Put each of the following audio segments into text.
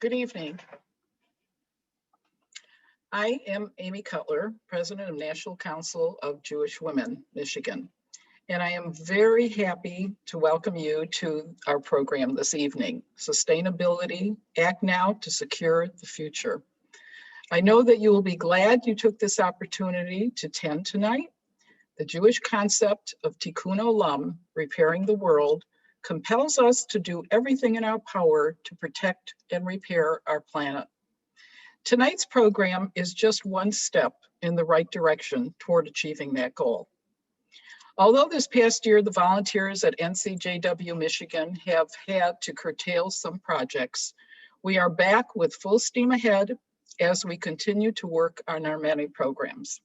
Good evening. I am Amy Cutler, President of National Council of Jewish Women, Michigan, and I am very happy to welcome you to our program this evening, Sustainability, Act Now to Secure the Future. I know that you will be glad you took this opportunity to attend tonight. The Jewish concept of tikkun olam, repairing the world, compels us to do everything in our power to protect and repair our planet. Tonight's program is just one step in the right direction toward achieving that goal. Although this past year, the volunteers at NCJW Michigan have had to curtail some projects, we are back with full steam ahead as we continue to work on our many programs.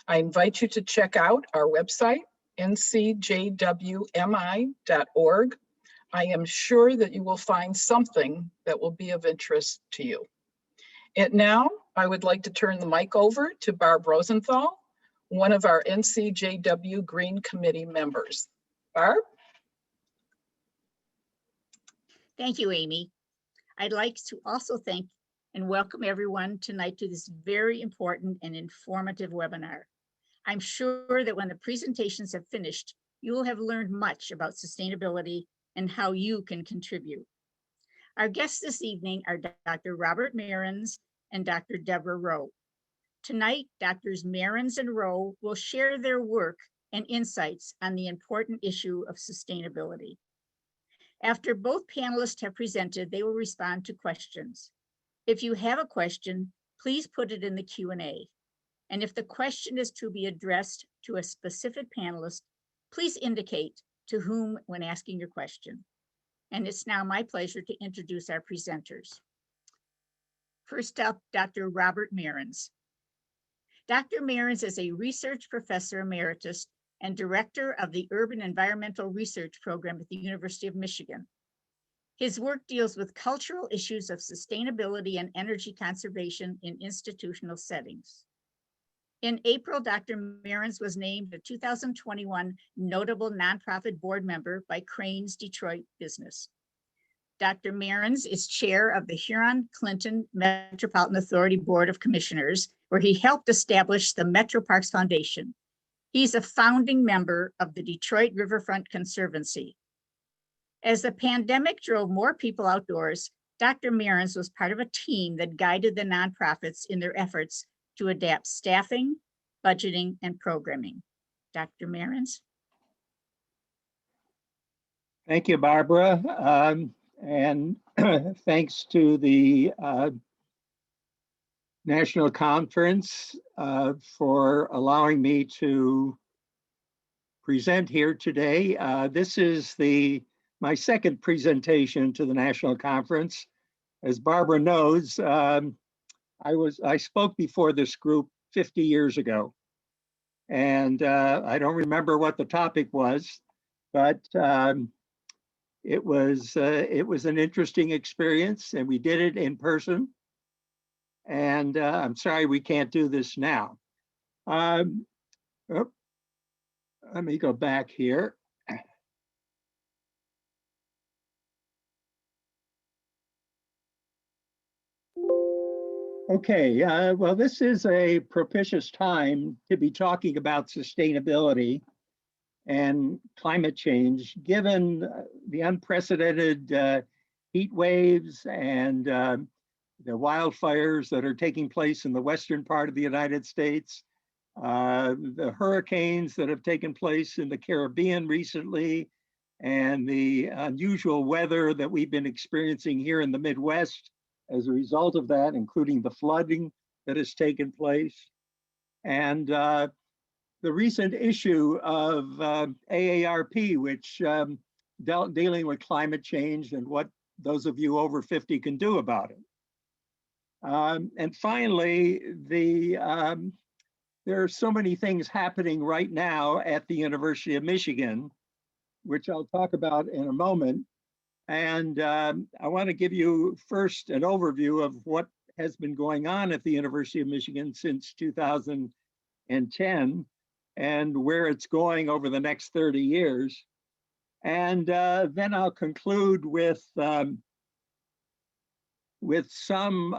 I invite you to check out our website, ncjwmi.org. I am sure that you will find something that will be of interest to you. And now I would like to turn the mic over to Barb Rosenthal, one of our NCJW Green Committee members. Barb? Thank you, Amy. I'd like to also thank and welcome everyone tonight to this very important and informative webinar. I'm sure that when the presentations have finished, you will have learned much about sustainability and how you can contribute. Our guests this evening are Dr. Robert Mehrens and Dr. Deborah Rowe. Tonight, Drs. Mehrens and Rowe will share their work and insights on the important issue of sustainability. After both panelists have presented, they will respond to questions. If you have a question, please put it in the Q&A. And if the question is to be addressed to a specific panelist, please indicate to whom when asking your question. And it's now my pleasure to introduce our presenters. First up, Dr. Robert Mehrens. Dr. Mehrens is a research professor emeritus and director of the Urban Environmental Research Program at the University of Michigan. His work deals with cultural issues of sustainability and energy conservation in institutional settings. In April, Dr. Mehrens was named a 2021 Notable Nonprofit Board Member by Crain's Detroit Business. Dr. Mehrens is chair of the Huron-Clinton Metropolitan Authority Board of Commissioners, where he helped establish the Metro Parks Foundation. He's a founding member of the Detroit Riverfront Conservancy. As the pandemic drove more people outdoors, Dr. Mehrens was part of a team that guided the nonprofits in their efforts to adapt staffing, budgeting, and programming. Dr. Mehrens. Thank you, Barbara. And thanks to the National Conference for allowing me to present here today. This is my second presentation to the National Conference. As Barbara knows, I spoke before this group 50 years ago, and I don't remember what the topic was, but it was an interesting experience, and we did it in person. And I'm sorry we can't do this now. Let me go back here. Okay, well, this is a propitious time to be talking about sustainability and climate change, given the unprecedented heat waves and the wildfires that are taking place in the western part of the United States, the hurricanes that have taken place in the Caribbean recently, and the unusual weather that we've been experiencing here in the Midwest as a result of that, including the flooding that has taken place. And the recent issue of AARP, which dealing with climate change and what those of you over 50 can do about it. And finally, there are so many things happening right now at the University of Michigan, which I'll talk about in a moment. And I want to give you first an overview of what has been going on at the University of Michigan since 2010 and where it's going over the next 30 years. And then I'll conclude with with some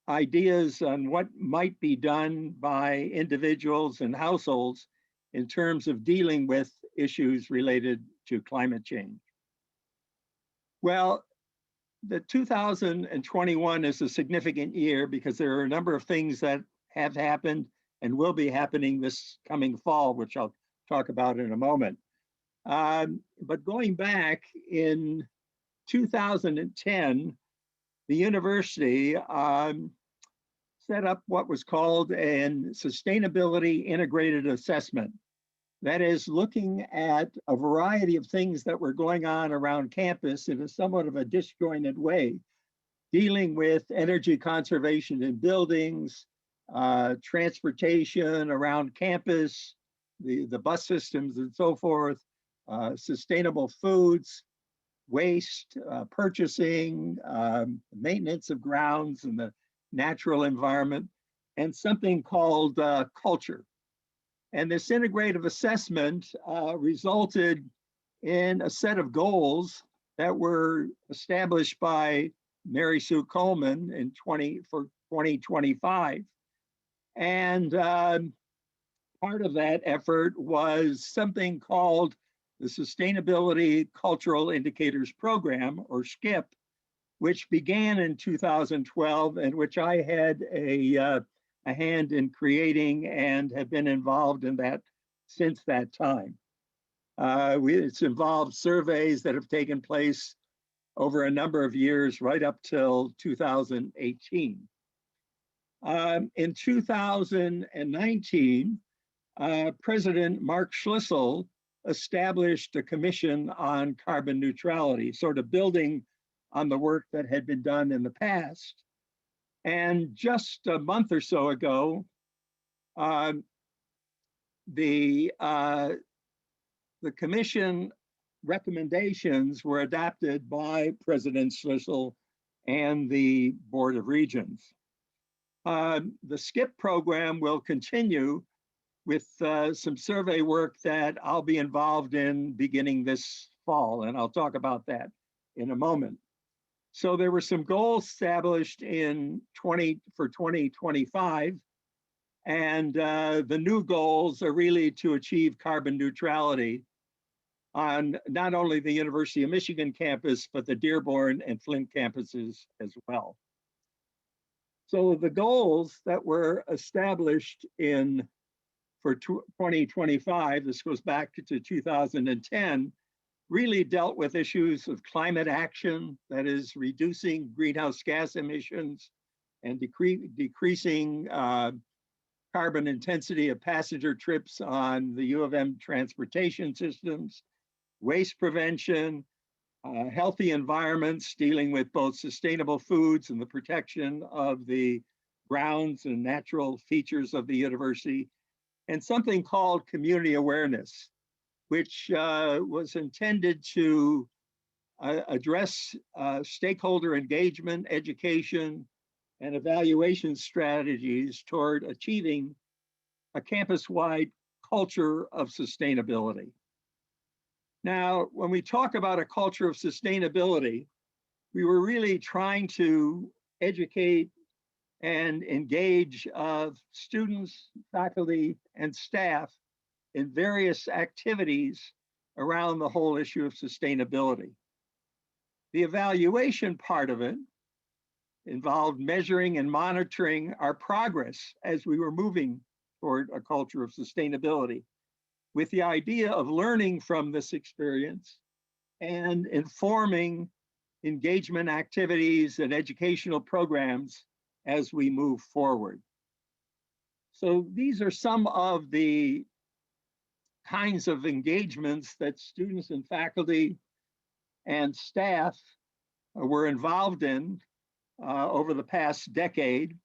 ideas on what might be done by individuals and households in terms of dealing with issues related to climate change. Well, the 2021 is a significant year because there are a number of things that have happened and will be happening this coming fall, which I'll talk about in a moment. But going back in 2010, the university set up what was called an sustainability integrated assessment. That is looking at a variety of things that were going on around campus in a somewhat of a disjointed way, dealing with energy conservation in buildings, transportation around campus, the bus systems and so forth, sustainable foods, waste, purchasing, maintenance of grounds and the natural environment, and something called culture. And this integrative assessment resulted in a set of goals that were established by Mary Sue Coleman for 2025. And part of that effort was something called the Sustainability Cultural Indicators Program, or SCIP, which began in 2012 and which I had a hand in creating and have been involved in that since that time. It's involved surveys that have taken place over a number of years, right up till 2018. In 2019, President Mark Schlissel established a commission on carbon neutrality, sort of building on the work that had been done in the past. And just a month or so ago, the commission recommendations were adopted by President Schlissel and the Board of Regents. The SCIP program will continue with some survey work that I'll be involved in beginning this fall, and I'll talk about that in a moment. So there were some goals established for 2025, and the new goals are really to achieve carbon neutrality on not only the University of Michigan campus, but the Dearborn and Flint campuses as well. So the goals that were established for 2025, this goes back to 2010, really dealt with issues of climate action, that is reducing greenhouse gas emissions and decreasing carbon intensity of passenger trips on the U of M transportation systems, waste prevention, healthy environments, dealing with both sustainable foods and the protection of the grounds and natural features of the university, and something called community awareness, which was intended to address stakeholder engagement, education, and evaluation strategies toward achieving a campus-wide culture of sustainability. Now, when we talk about a culture of sustainability, we were really trying to educate and engage students, faculty, and staff in various activities around the whole issue of sustainability. The evaluation part of it involved measuring and monitoring our progress as we were moving toward a culture of sustainability, with the idea of learning from this experience and informing engagement activities and educational programs as we move forward. So these are some of the kinds of engagements that students and faculty and staff were involved in over the past decade.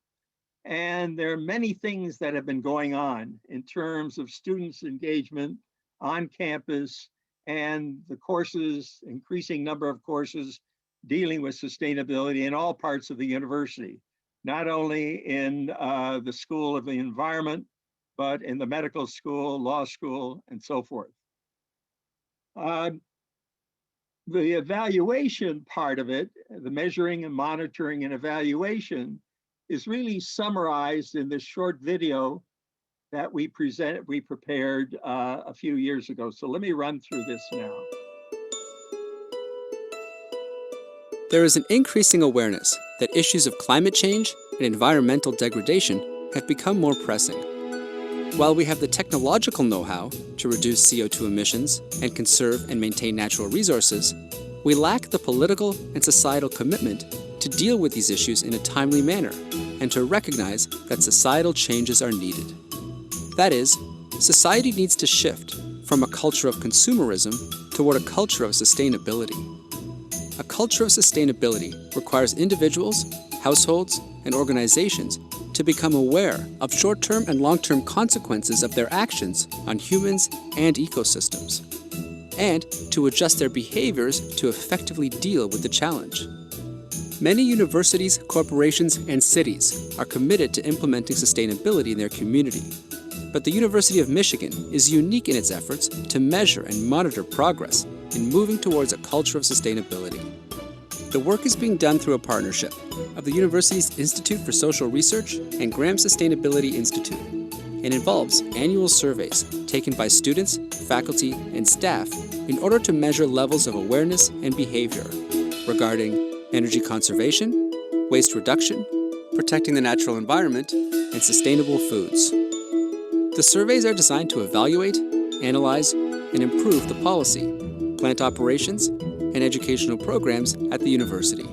And there are many things that have been going on in terms of students' engagement on campus and the courses, increasing number of courses dealing with sustainability in all parts of the university, not only in the School of the Environment, but in the medical school, law school, and so forth. The evaluation part of it, the measuring and monitoring and evaluation, is really summarized in this short video that we prepared a few years ago. So let me run through this now. There is an increasing awareness that issues of climate change and environmental degradation have become more pressing. While we have the technological know-how to reduce CO2 emissions and conserve and maintain natural resources, we lack the political and societal commitment to deal with these issues in a timely manner and to recognize that societal changes are needed. That is, society needs to shift from a culture of consumerism toward a culture of sustainability. A culture of sustainability requires individuals, households, and organizations to become aware of short-term and long-term consequences of their actions on humans and ecosystems, and to adjust their behaviors to effectively deal with the challenge. Many universities, corporations, and cities are committed to implementing sustainability in their community, but the University of Michigan is unique in its efforts to measure and monitor progress in moving towards a culture of sustainability. The work is being done through a partnership of the university's Institute for Social Research and Graham Sustainability Institute, and involves annual surveys taken by students, faculty, and staff in order to measure levels of awareness and behavior regarding energy conservation, waste reduction, protecting the natural environment, and sustainable foods. The surveys are designed to evaluate, analyze, and improve the policy, plant operations, and educational programs at the university.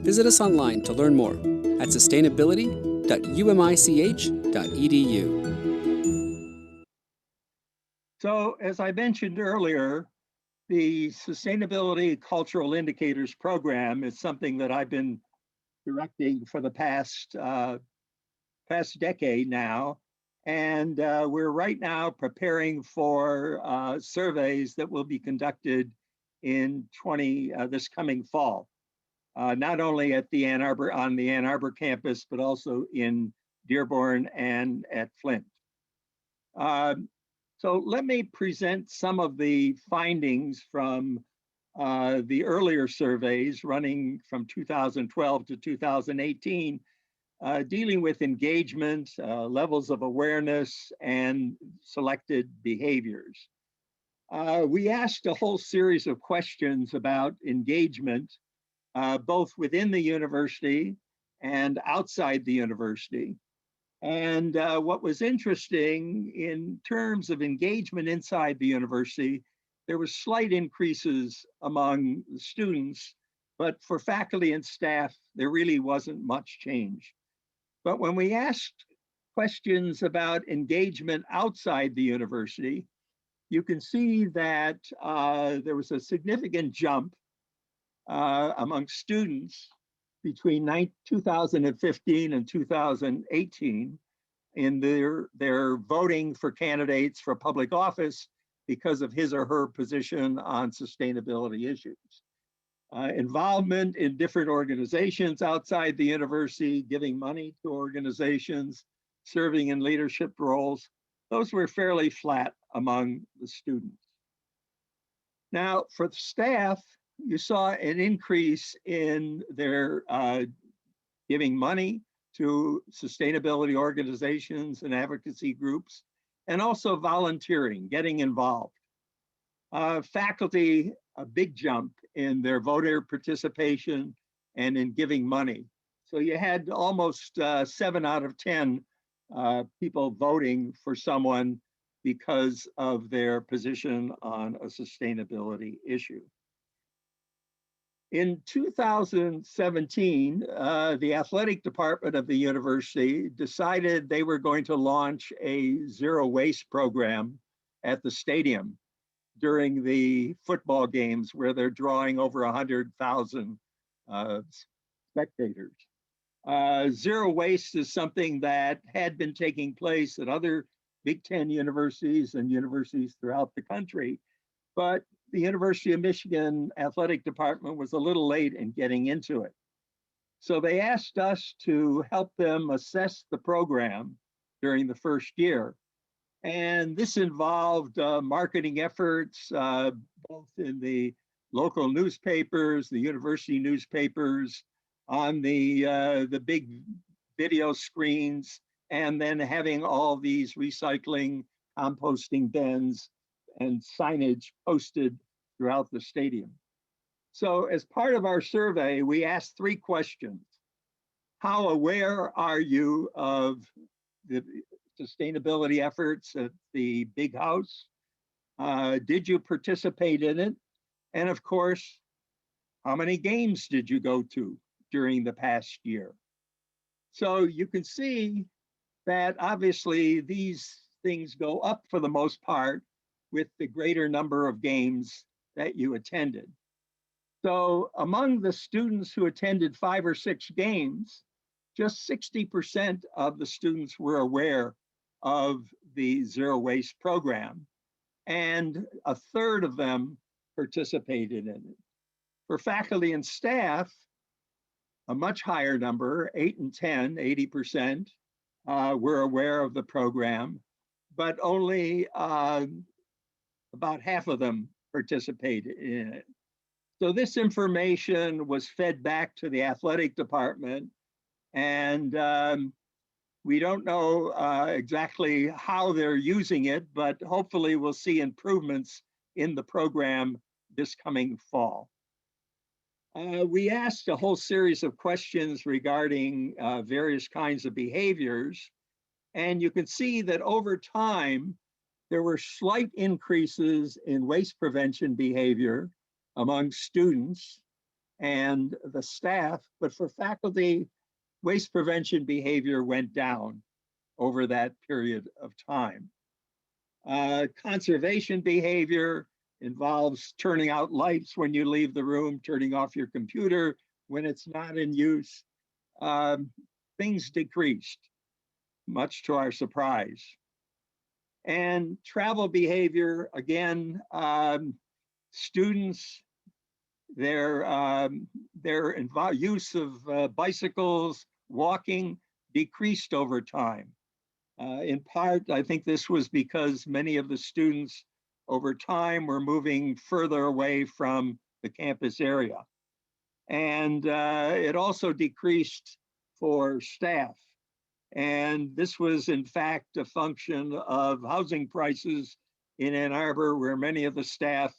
Visit us online to learn more at sustainability.umich.edu. So as I mentioned earlier, the Sustainability Cultural Indicators Program is something that I've been directing for the past decade now. And we're right now preparing for surveys that will be conducted in this coming fall, not only at the Ann Arbor campus, but also in Dearborn and at Flint. So let me present some of the findings from the earlier surveys running from 2012 to 2018, dealing with engagement, levels of awareness, and selected behaviors. We asked a whole series of questions about engagement, both within the university and outside the university. And what was interesting in terms of engagement inside the university, there were slight increases among the students, but for faculty and staff, there really wasn't much change. But when we asked questions about engagement outside the university, you can see that there was a significant jump among students between 2015 and 2018 in their voting for candidates for public office because of his or her position on sustainability issues. Involvement in different organizations outside the university, giving money to organizations, serving in leadership roles, those were fairly flat among the students. Now, for the staff, you saw an increase in their giving money to sustainability organizations and advocacy groups, and also volunteering, getting involved. Faculty, a big jump in their voter participation and in giving money. So you had almost 7 out of 10 people voting for someone because of their position on a sustainability issue. In 2017, the athletic department of the university decided they were going to launch a zero waste program at the stadium during the football games where they're drawing over 100,000 spectators. Zero waste is something that had been taking place at other Big Ten universities and universities throughout the country, but the University of Michigan athletic department was a little late in getting into it. So they asked us to help them assess the program during the first year. And this involved marketing efforts, both in the local newspapers, the university newspapers, on the big video screens, and then having all these recycling, composting bins and signage posted throughout the stadium. So as part of our survey, we asked 3 questions. How aware are you of the sustainability efforts at the big house? Did you participate in it? And of course, how many games did you go to during the past year? So you can see that obviously these things go up for the most part with the greater number of games that you attended. So among the students who attended 5 or 6 games, just 60% of the students were aware of the zero waste program, and a third of them participated in it. For faculty and staff, a much higher number, 8 and 10, 80%, were aware of the program, but only about half of them participated in it. So this information was fed back to the athletic department, and we don't know exactly how they're using it, but hopefully we'll see improvements in the program this coming fall. We asked a whole series of questions regarding various kinds of behaviors, and you can see that over time, there were slight increases in waste prevention behavior among students and the staff, but for faculty, waste prevention behavior went down over that period of time. Conservation behavior involves turning out lights when you leave the room, turning off your computer when it's not in use. Things decreased, much to our surprise. And travel behavior, again, students, their use of bicycles, walking decreased over time. In part, I think this was because many of the students over time were moving further away from the campus area. And it also decreased for staff. And this was in fact a function of housing prices in Ann Arbor, where many of the staff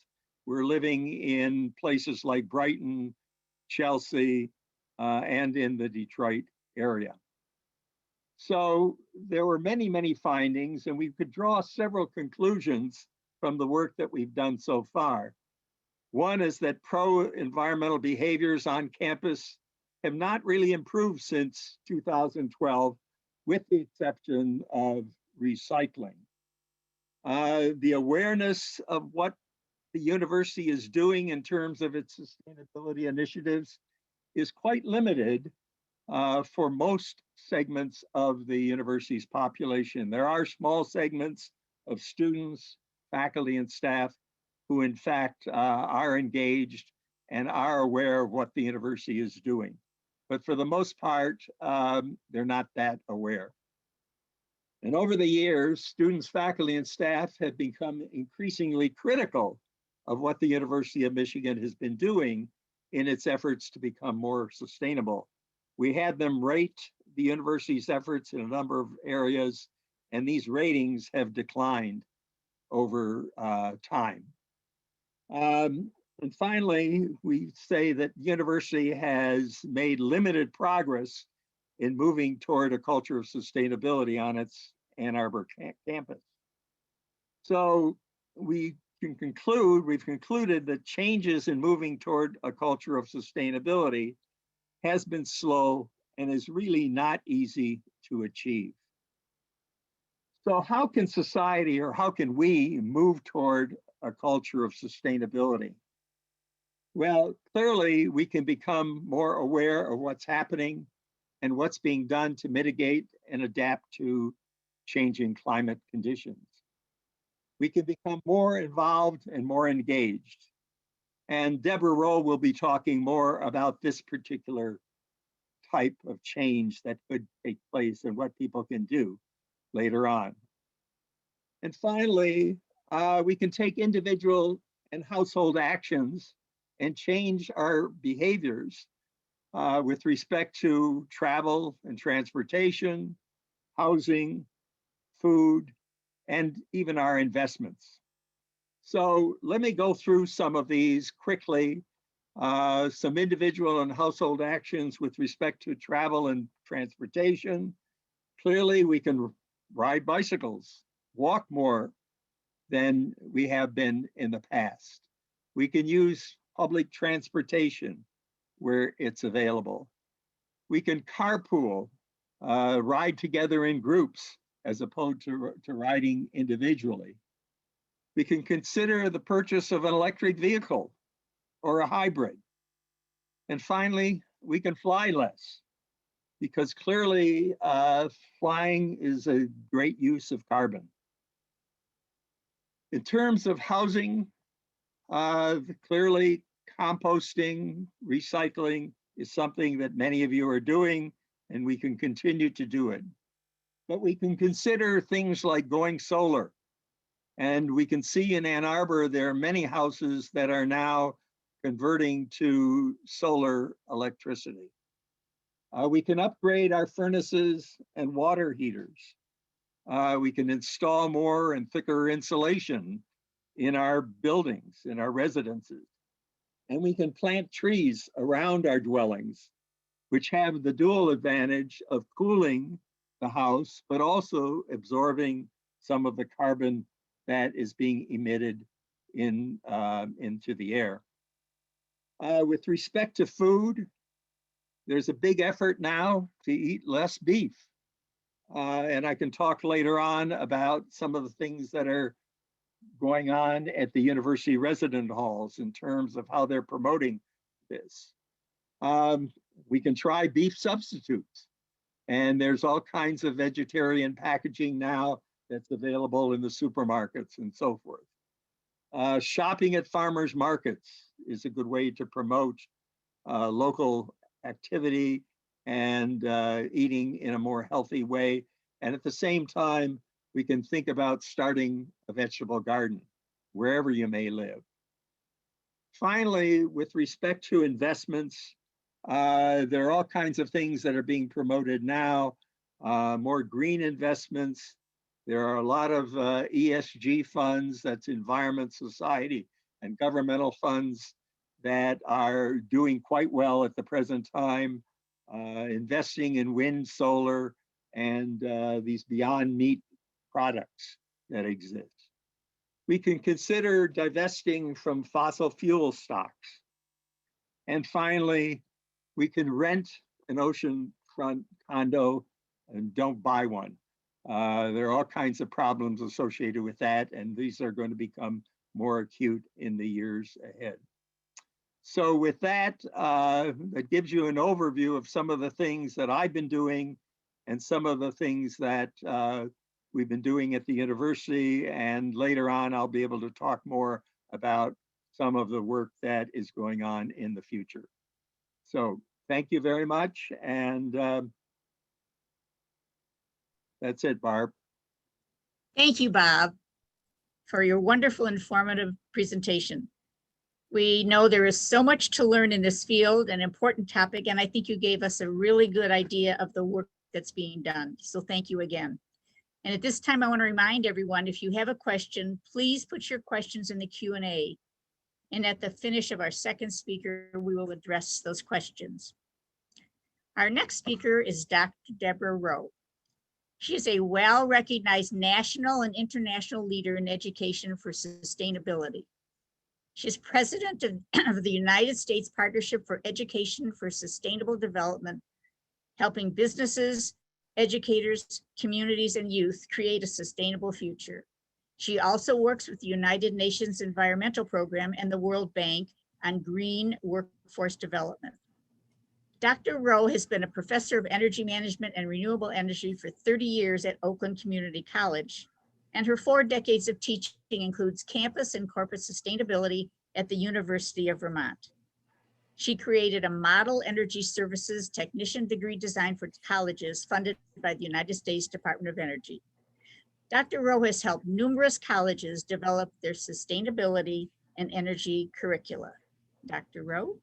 were living in places like Brighton, Chelsea, and in the Detroit area. So there were many, many findings, and we could draw several conclusions from the work that we've done so far. One is that pro-environmental behaviors on campus have not really improved since 2012, with the exception of recycling. The awareness of what the university is doing in terms of its sustainability initiatives is quite limited for most segments of the university's population. There are small segments of students, faculty, and staff who in fact are engaged and are aware of what the university is doing. But for the most part, they're not that aware. And over the years, students, faculty, and staff have become increasingly critical of what the University of Michigan has been doing in its efforts to become more sustainable. We had them rate the university's efforts in a number of areas, and these ratings have declined over time. And finally, we say that the university has made limited progress in moving toward a culture of sustainability on its Ann Arbor campus. So we've concluded that changes in moving toward a culture of sustainability has been slow and is really not easy to achieve. So how can society, or how can we move toward a culture of sustainability? Well, clearly we can become more aware of what's happening and what's being done to mitigate and adapt to changing climate conditions. We can become more involved and more engaged. And Deborah Rowe will be talking more about this particular type of change that could take place and what people can do later on. And finally, we can take individual and household actions and change our behaviors with respect to travel and transportation, housing, food, and even our investments. So let me go through some of these quickly. Some individual and household actions with respect to travel and transportation. Clearly, we can ride bicycles, walk more than we have been in the past. We can use public transportation where it's available. We can carpool, ride together in groups as opposed to riding individually. We can consider the purchase of an electric vehicle or a hybrid. And finally, we can fly less because clearly flying is a great use of carbon. In terms of housing, clearly composting, recycling is something that many of you are doing, and we can continue to do it. But we can consider things like going solar. And we can see in Ann Arbor, there are many houses that are now converting to solar electricity. We can upgrade our furnaces and water heaters. We can install more and thicker insulation in our buildings, in our residences. And we can plant trees around our dwellings, which have the dual advantage of cooling the house, but also absorbing some of the carbon that is being emitted into the air. With respect to food, there's a big effort now to eat less beef. And I can talk later on about some of the things that are going on at the university resident halls in terms of how they're promoting this. We can try beef substitutes. And there's all kinds of vegetarian packaging now that's available in the supermarkets and so forth. Shopping at farmers markets is a good way to promote local activity and eating in a more healthy way. And at the same time, we can think about starting a vegetable garden wherever you may live. Finally, with respect to investments, there are all kinds of things that are being promoted now, more green investments. There are a lot of ESG funds, that's environment, society, and governmental funds that are doing quite well at the present time, investing in wind, solar, and these beyond meat products that exist. We can consider divesting from fossil fuel stocks. And finally, we can rent an oceanfront condo and don't buy one. There are all kinds of problems associated with that, and these are going to become more acute in the years ahead. So with that, that gives you an overview of some of the things that I've been doing and some of the things that we've been doing at the university. And later on, I'll be able to talk more about some of the work that is going on in the future. So thank you very much. And that's it, Barb. Thank you, Bob, for your wonderful, informative presentation. We know there is so much to learn in this field, an important topic, and I think you gave us a really good idea of the work that's being done. So thank you again. And at this time, I want to remind everyone, if you have a question, please put your questions in the Q&A. And at the finish of our second speaker, we will address those questions. Our next speaker is Dr. Deborah Rowe. She is a well-recognized national and international leader in education for sustainability. She is president of the United States Partnership for Education for Sustainable Development, helping businesses, educators, communities, and youth create a sustainable future. She also works with the United Nations Environmental Program and the World Bank on green workforce development. Dr. Rowe has been a professor of energy management and renewable energy for 30 years at Oakland Community College, and her 4 decades of teaching includes campus and corporate sustainability at the University of Vermont. She created a model energy services technician degree designed for colleges funded by the United States Department of Energy. Dr. Rowe has helped numerous colleges develop their sustainability and energy curricula. Dr. Rowe.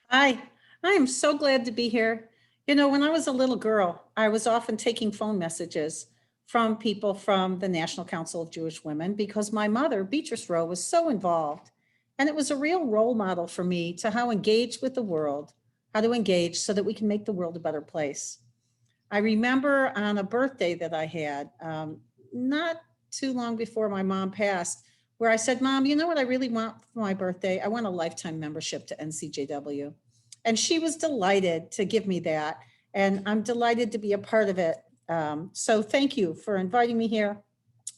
Hi, I am so glad to be here. You know, when I was a little girl, I was often taking phone messages from people from the National Council of Jewish Women because my mother, Beatrice Rowe, was so involved. And it was a real role model for me to how engage with the world, how to engage so that we can make the world a better place. I remember on a birthday that I had, not too long before my mom passed, where I said, Mom, you know what I really want for my birthday? I want a lifetime membership to NCJW. And she was delighted to give me that. And I'm delighted to be a part of it. So thank you for inviting me here.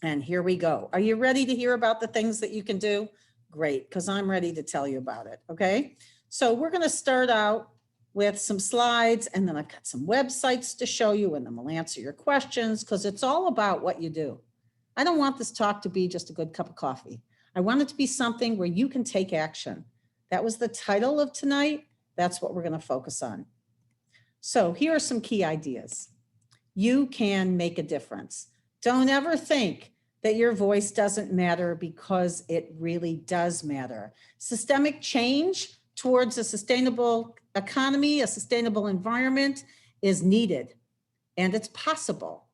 And here we go. Are you ready to hear about the things that you can do? Great, because I'm ready to tell you about it. Okay. So we're going to start out with some slides, and then I've got some websites to show you, and then we'll answer your questions because it's all about what you do. I don't want this talk to be just a good cup of coffee. I want it to be something where you can take action. That was the title of tonight. That's what we're going to focus on. So here are some key ideas. You can make a difference. Don't ever think that your voice doesn't matter, because it really does matter. Systemic change towards a sustainable economy, a sustainable environment is needed, and it's possible.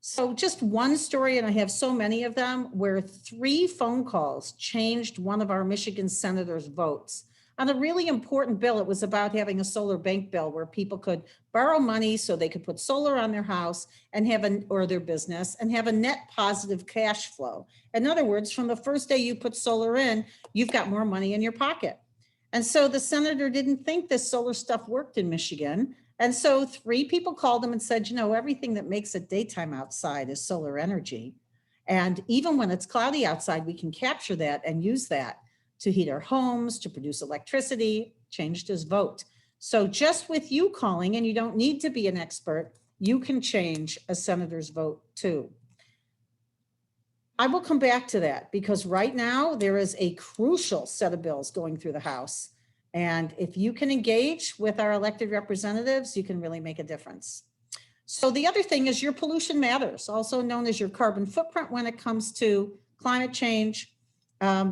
So just one story, and I have so many of them, where 3 phone calls changed one of our Michigan senators' votes on a really important bill. It was about having a solar bank bill where people could borrow money so they could put solar on their house and have or their business and have a net positive cash flow. In other words, from the first day you put solar in, you've got more money in your pocket. And so the senator didn't think this solar stuff worked in Michigan. And so 3 people called him and said, you know, everything that makes it daytime outside is solar energy. And even when it's cloudy outside, we can capture that and use that to heat our homes, to produce electricity. Changed his vote. So just with you calling, and you don't need to be an expert, you can change a senator's vote too. I will come back to that because right now there is a crucial set of bills going through the House. And if you can engage with our elected representatives, you can really make a difference. So the other thing is your pollution matters, also known as your carbon footprint when it comes to climate change.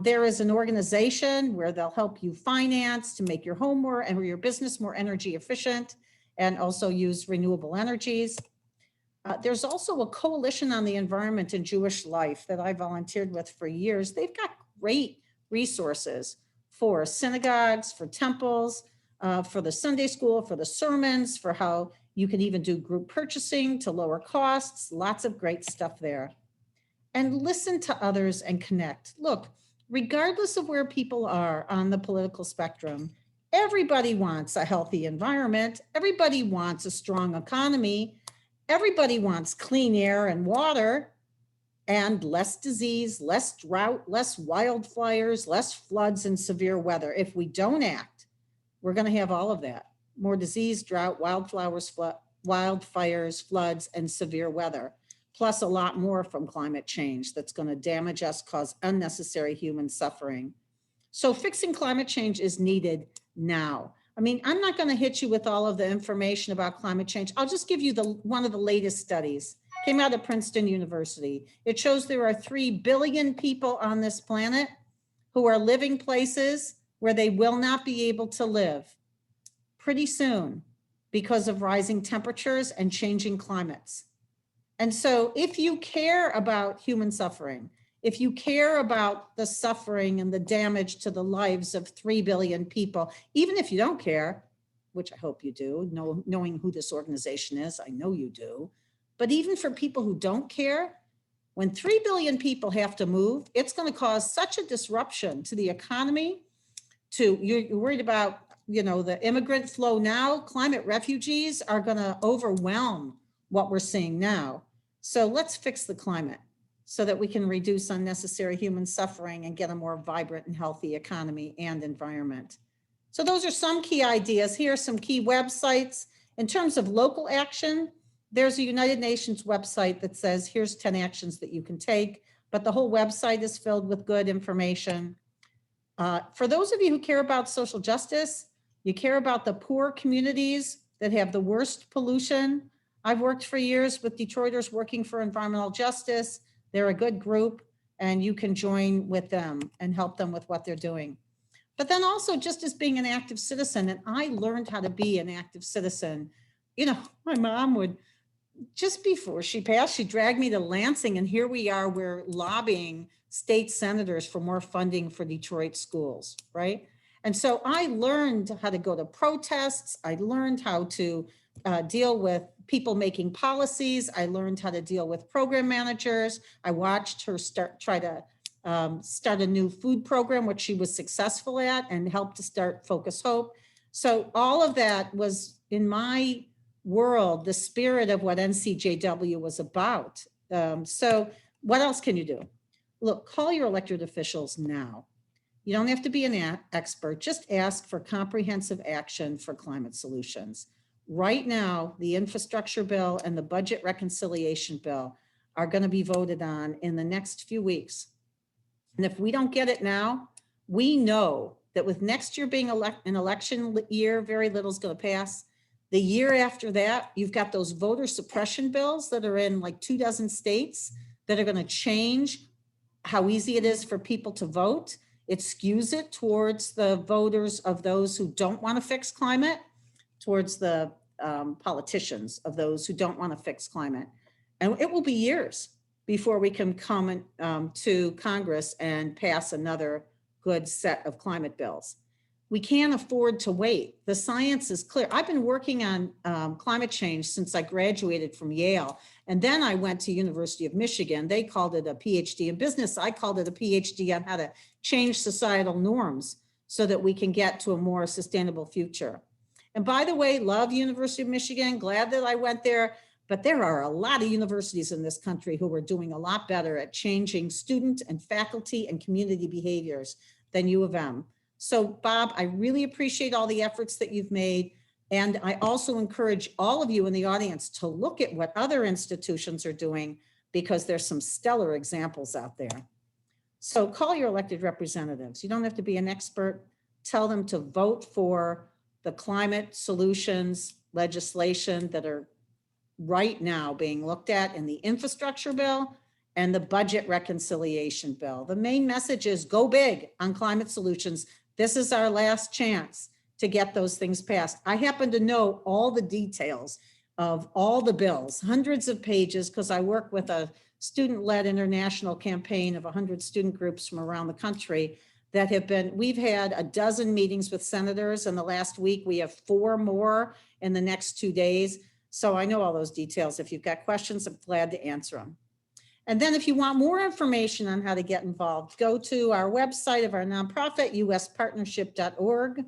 There is an organization where they'll help you finance to make your home more and your business more energy efficient, and also use renewable energies. There's also a coalition on the environment in Jewish life that I volunteered with for years. They've got great resources for synagogues, for temples, for the Sunday school, for the sermons, for how you can even do group purchasing to lower costs. Lots of great stuff there. And listen to others and connect. Look, regardless of where people are on the political spectrum, everybody wants a healthy environment. Everybody wants a strong economy. Everybody wants clean air and water, and less disease, less drought, less wildfires, less floods and severe weather. If we don't act, we're going to have all of that. More disease, drought, wildfires, floods, and severe weather, plus a lot more from climate change that's going to damage us, cause unnecessary human suffering. So fixing climate change is needed now. I mean, I'm not going to hit you with all of the information about climate change. I'll just give you one of the latest studies. Came out of Princeton University. It shows there are 3 billion people on this planet who are living places where they will not be able to live pretty soon because of rising temperatures and changing climates. And so if you care about human suffering, if you care about the suffering and the damage to the lives of 3 billion people, even if you don't care, which I hope you do, knowing who this organization is, I know you do, but even for people who don't care, when 3 billion people have to move, it's going to cause such a disruption to the economy. You're worried about, you know, the immigrant flow now. Climate refugees are going to overwhelm what we're seeing now. So let's fix the climate so that we can reduce unnecessary human suffering and get a more vibrant and healthy economy and environment. So those are some key ideas. Here are some key websites. In terms of local action, there's a United Nations website that says, here's 10 actions that you can take, but the whole website is filled with good information. For those of you who care about social justice, you care about the poor communities that have the worst pollution. I've worked for years with Detroiters working for environmental justice. They're a good group, and you can join with them and help them with what they're doing. but then also just as being an active citizen. And I learned how to be an active citizen. You know, my mom would, just before she passed, she dragged me to Lansing, and here we are, we're lobbying state senators for more funding for Detroit schools, right? And so I learned how to go to protests. I learned how to deal with people making policies. I learned how to deal with program managers. I watched her try to start a new food program, which she was successful at, and helped to start Focus Hope. So all of that was in my world, the spirit of what NCJW was about. So what else can you do? Look, call your elected officials now. You don't have to be an expert, just ask for comprehensive action for climate solutions. Right now, the infrastructure bill and the budget reconciliation bill are going to be voted on in the next few weeks. And if we don't get it now, we know that with next year being an election year, very little is going to pass. The year after that, you've got those voter suppression bills that are in like 24 states that are going to change how easy it is for people to vote. It skews it towards the voters of those who don't want to fix climate, towards the politicians of those who don't want to fix climate. And it will be years before we can come to Congress and pass another good set of climate bills. We can't afford to wait. The science is clear. I've been working on climate change since I graduated from Yale. And then I went to University of Michigan. They called it a PhD in business. I called it a PhD on how to change societal norms so that we can get to a more sustainable future. And by the way, love University of Michigan, glad that I went there. But there are a lot of universities in this country who are doing a lot better at changing student and faculty and community behaviors than U of M. So Bob, I really appreciate all the efforts that you've made. And I also encourage all of you in the audience to look at what other institutions are doing, because there's some stellar examples out there. So call your elected representatives. You don't have to be an expert. Tell them to vote for the climate solutions legislation that are right now being looked at in the infrastructure bill and the budget reconciliation bill. The main message is go big on climate solutions. This is our last chance to get those things passed. I happen to know all the details of all the bills, hundreds of pages, because I work with a student-led international campaign of 100 student groups from around the country that have been, we've had a dozen meetings with senators in the last week. We have 4 more in the next 2 days. So I know all those details. If you've got questions, I'm glad to answer them. And then if you want more information on how to get involved, go to our website of our nonprofit, uspartnership.org,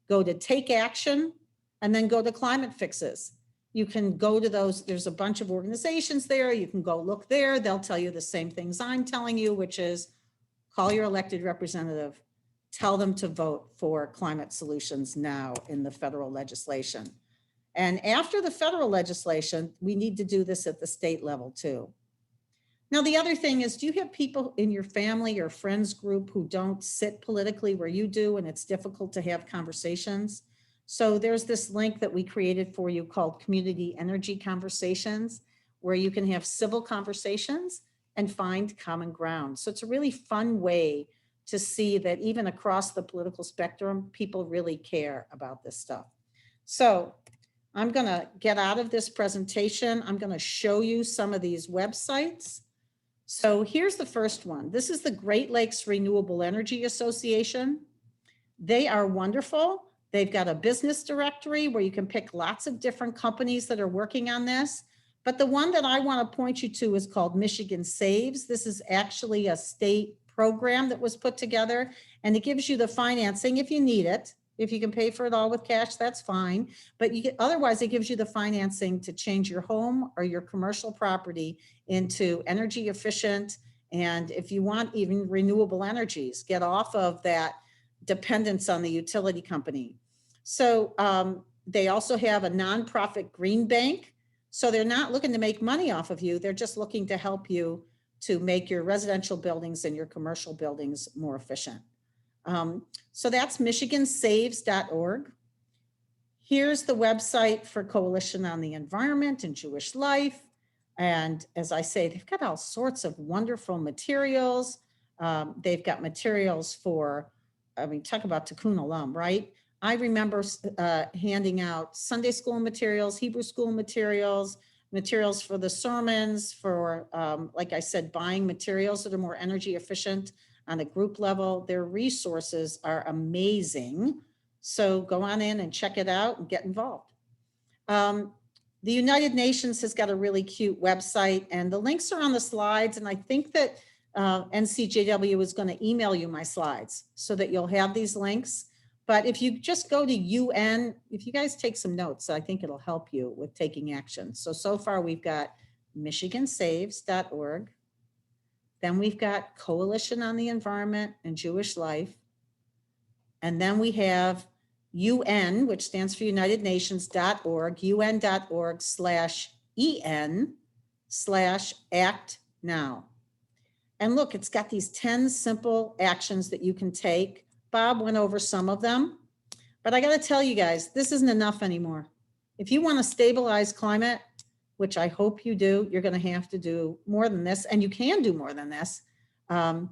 go to Take Action, and then go to Climate Fixes. You can go to those, there's a bunch of organizations there. You can go look there. They'll tell you the same things I'm telling you, which is call your elected representative, tell them to vote for climate solutions now in the federal legislation. And after the federal legislation, we need to do this at the state level too. Now, the other thing is, do you have people in your family or friends group who don't sit politically where you do, and it's difficult to have conversations? So there's this link that we created for you called Community Energy Conversations, where you can have civil conversations and find common ground. So it's a really fun way to see that even across the political spectrum, people really care about this stuff. So I'm going to get out of this presentation. I'm going to show you some of these websites. So here's the first one. This is the Great Lakes Renewable Energy Association. They are wonderful. They've got a business directory where you can pick lots of different companies that are working on this. But the one that I want to point you to is called Michigan Saves. This is actually a state program that was put together, and it gives you the financing if you need it. If you can pay for it all with cash, that's fine. But otherwise, it gives you the financing to change your home or your commercial property into energy efficient. And if you want even renewable energies, get off of that dependence on the utility company. So they also have a nonprofit green bank. So they're not looking to make money off of you. They're just looking to help you to make your residential buildings and your commercial buildings more efficient. So that's michigansaves.org. Here's the website for Coalition on the Environment and Jewish Life. And as I say, they've got all sorts of wonderful materials. They've got materials for I mean, talk about tikkun olam, right? I remember handing out Sunday school materials, Hebrew school materials, materials for the sermons, for, like I said, buying materials that are more energy efficient on a group level. Their resources are amazing. So go on in and check it out and get involved. The United Nations has got a really cute website, and the links are on the slides. And I think that NCJW is going to email you my slides so that you'll have these links. But if you just go to UN, if you guys take some notes, I think it'll help you with taking action. So far we've got michigansaves.org. Then we've got Coalition on the Environment and Jewish Life. And then we have UN, which stands for United Nations.org, un.org/en/act now. And look, it's got these 10 simple actions that you can take. Bob went over some of them, but I got to tell you guys, this isn't enough anymore. If you want to stabilize climate, which I hope you do, you're going to have to do more than this, and you can do more than this. I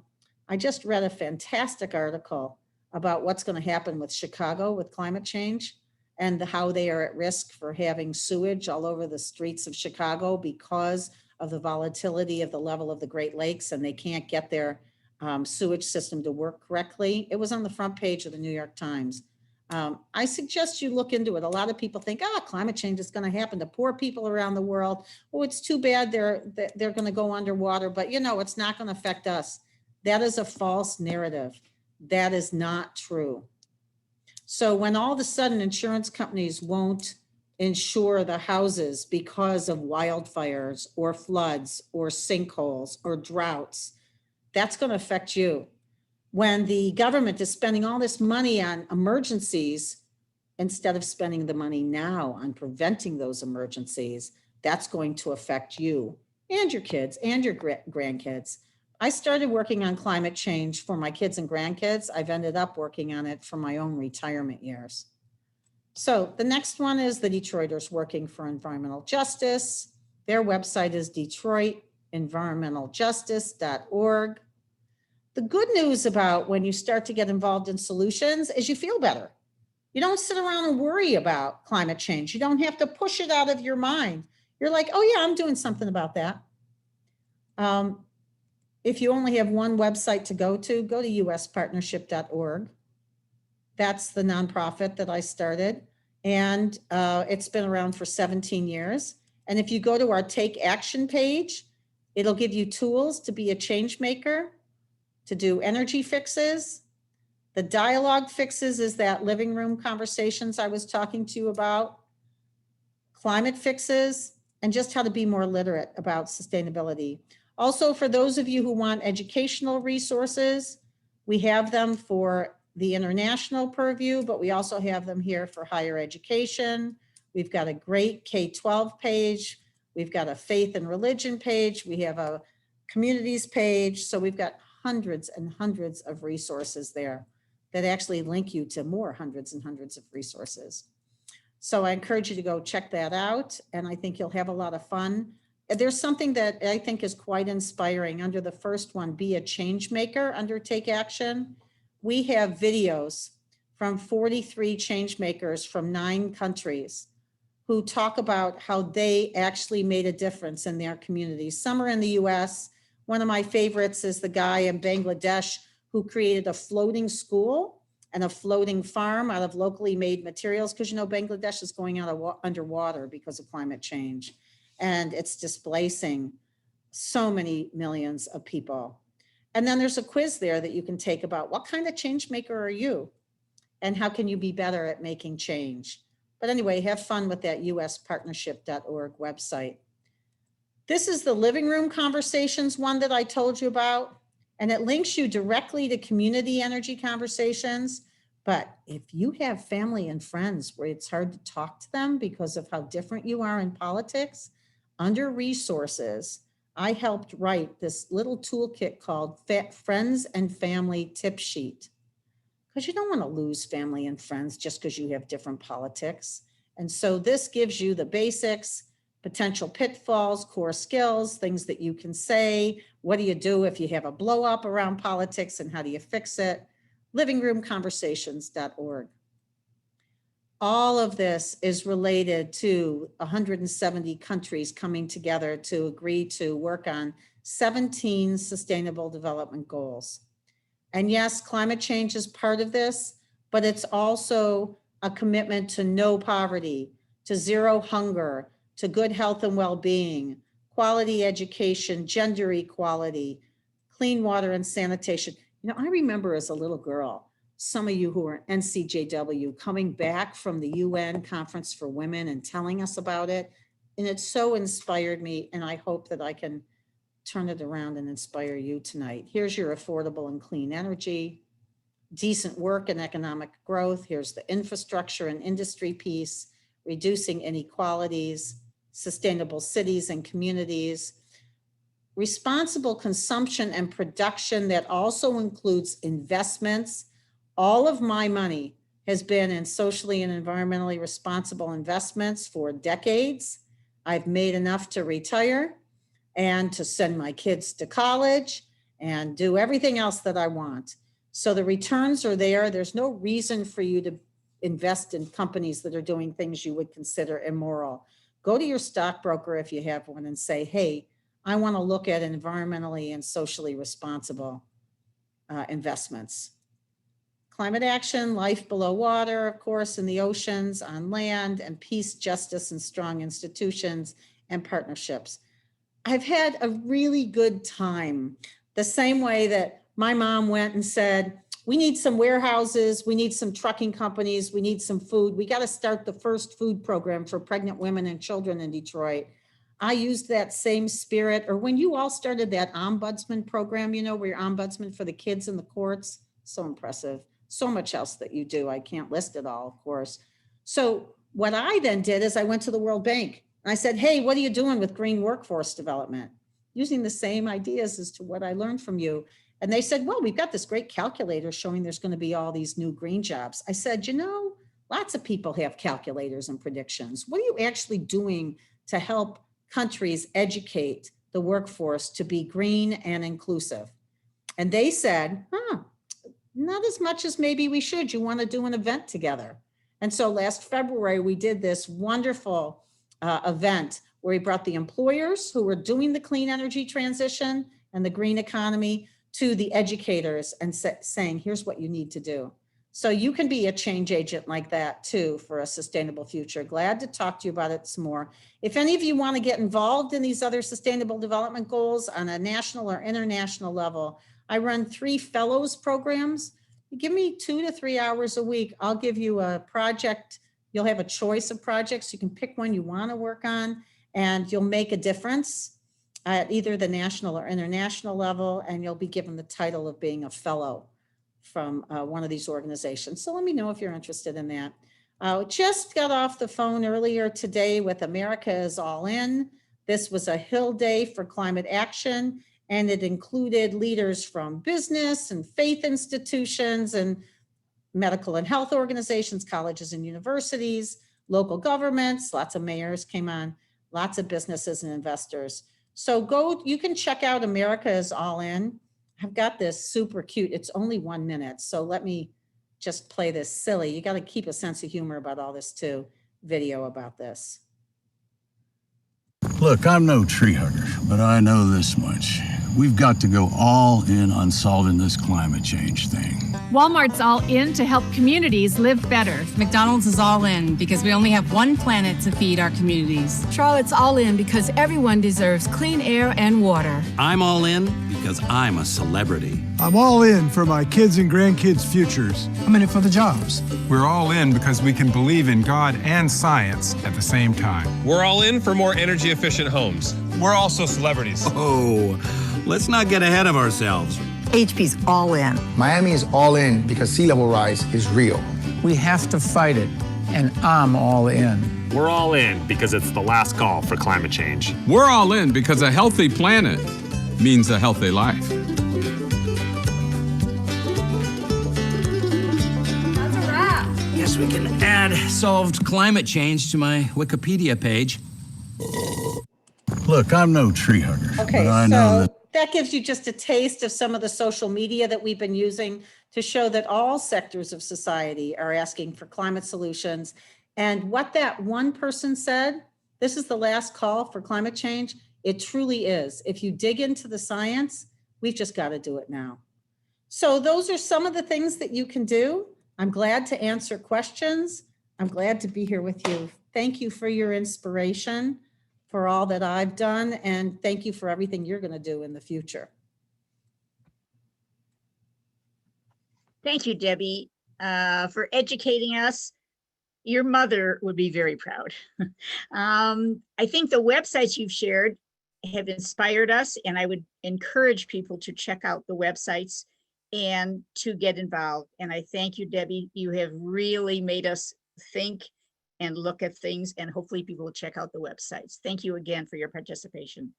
just read a fantastic article about what's going to happen with Chicago with climate change and how they are at risk for having sewage all over the streets of Chicago because of the volatility of the level of the Great Lakes, and they can't get their sewage system to work correctly. It was on the front page of the New York Times. I suggest you look into it. A lot of people think, climate change is going to happen to poor people around the world. Oh, it's too bad they're going to go underwater, but it's not going to affect us. That is a false narrative. That is not true. So when all of a sudden insurance companies won't insure the houses because of wildfires or floods or sinkholes or droughts, that's going to affect you. When the government is spending all this money on emergencies, instead of spending the money now on preventing those emergencies, that's going to affect you and your kids and your grandkids. I started working on climate change for my kids and grandkids. I've ended up working on it for my own retirement years. So the next one is the Detroiters Working for Environmental Justice. Their website is detroitenvironmentaljustice.org. The good news about when you start to get involved in solutions is you feel better. You don't sit around and worry about climate change. You don't have to push it out of your mind. You're like, oh yeah, I'm doing something about that. If you only have one website to go to uspartnership.org. That's the nonprofit that I started, and it's been around for 17 years. And if you go to our Take Action page, it'll give you tools to be a change maker, to do energy fixes. The dialogue fixes is that living room conversations I was talking to you about, climate fixes, and just how to be more literate about sustainability. Also, for those of you who want educational resources, we have them for the international purview, but we also have them here for higher education. We've got a great K-12 page. We've got a faith and religion page. We have a communities page. So we've got hundreds and hundreds of resources there that actually link you to more hundreds and hundreds of resources. So I encourage you to go check that out. And I think you'll have a lot of fun. There's something that I think is quite inspiring under the first one, be a change maker, under Take Action. We have videos from 43 change makers from 9 countries who talk about how they actually made a difference in their communities. Some are in the US. One of my favorites is the guy in Bangladesh who created a floating school and a floating farm out of locally made materials, because Bangladesh is going out underwater because of climate change. And it's displacing so many millions of people. And then there's a quiz there that you can take about what kind of change maker are you? And how can you be better at making change? But anyway, have fun with that uspartnership.org website. This is the living room conversations one that I told you about, and it links you directly to community energy conversations. But if you have family and friends where it's hard to talk to them because of how different you are in politics, under resources, I helped write this little toolkit called Friends and Family Tip Sheet, because you don't want to lose family and friends just because you have different politics. And so this gives you the basics, potential pitfalls, core skills, things that you can say. What do you do if you have a blow up around politics and how do you fix it? livingroomconversations.org. All of this is related to 170 countries coming together to agree to work on 17 sustainable development goals. And yes, climate change is part of this, but it's also a commitment to no poverty, to zero hunger, to good health and well-being, quality education, gender equality, clean water and sanitation. You know, I remember as a little girl, some of you who are NCJW coming back from the UN Conference for Women and telling us about it. And it so inspired me, and I hope that I can turn it around and inspire you tonight. Here's your affordable and clean energy, decent work and economic growth. Here's the infrastructure and industry piece, reducing inequalities, sustainable cities and communities, responsible consumption and production that also includes investments. All of my money has been in socially and environmentally responsible investments for decades. I've made enough to retire and to send my kids to college and do everything else that I want. So the returns are there. There's no reason for you to invest in companies that are doing things you would consider immoral. Go to your stockbroker if you have one and say, hey, I want to look at environmentally and socially responsible investments. Climate action, life below water, of course, in the oceans, on land, and peace, justice, and strong institutions and partnerships. I've had a really good time, the same way that my mom went and said, we need some warehouses, we need some trucking companies, we need some food. We got to start the first food program for pregnant women and children in Detroit. I used that same spirit. Or when you all started that ombudsman program, you know, where you're ombudsman for the kids in the courts, so impressive. So much else that you do. I can't list it all, of course. So what I then did is I went to the World Bank and I said, hey, what are you doing with green workforce development? Using the same ideas as to what I learned from you. And they said, well, we've got this great calculator showing there's going to be all these new green jobs. I said, you know, lots of people have calculators and predictions. What are you actually doing to help countries educate the workforce to be green and inclusive? And they said, not as much as maybe we should. You want to do an event together. And so last February, we did this wonderful event where we brought the employers who were doing the clean energy transition and the green economy to the educators and saying, here's what you need to do. So you can be a change agent like that too for a sustainable future. Glad to talk to you about it some more. If any of you want to get involved in these other sustainable development goals on a national or international level, I run 3 fellows programs. You give me 2 to 3 hours a week. I'll give you a project. You'll have a choice of projects. You can pick one you want to work on, and you'll make a difference at either the national or international level, and you'll be given the title of being a fellow from one of these organizations. So let me know if you're interested in that. Just got off the phone earlier today with America is All In. This was a Hill Day for climate action, and it included leaders from business and faith institutions and medical and health organizations, colleges and universities, local governments, lots of mayors came on, lots of businesses and investors. So you can check out America is All In. I've got this super cute, it's only 1 minute. So let me just play this silly. You got to keep a sense of humor about all this too, video about this. Look, I'm no tree hugger, but I know this much. We've got to go all in on solving this climate change thing. Walmart's all in to help communities live better. McDonald's is all in because we only have one planet to feed our communities. Charlotte's all in because everyone deserves clean air and water. I'm all in because I'm a celebrity. I'm all in for my kids' and grandkids' futures. I'm in it for the jobs. We're all in because we can believe in God and science at the same time. We're all in for more energy-efficient homes. We're also celebrities. Oh, let's not get ahead of ourselves. HP's all in. Miami is all in because sea level rise is real. We have to fight it, and I'm all in. We're all in because it's the last call for climate change. We're all in because a healthy planet means a healthy life. That's a wrap. Guess we can add solved climate change to my Wikipedia page. Look, I'm no tree hugger, okay, but I know that that gives you just a taste of some of the social media that we've been using to show that all sectors of society are asking for climate solutions. And what that one person said, this is the last call for climate change. It truly is. If you dig into the science, we've just got to do it now. So those are some of the things that you can do. I'm glad to answer questions. I'm glad to be here with you. Thank you for your inspiration, for all that I've done, and thank you for everything you're going to do in the future. Thank you, Debbie, for educating us. Your mother would be very proud. I think the websites you've shared have inspired us, and I would encourage people to check out the websites and to get involved. And I thank you, Debbie. You have really made us think and look at things, and hopefully people will check out the websites. Thank you again for your participation.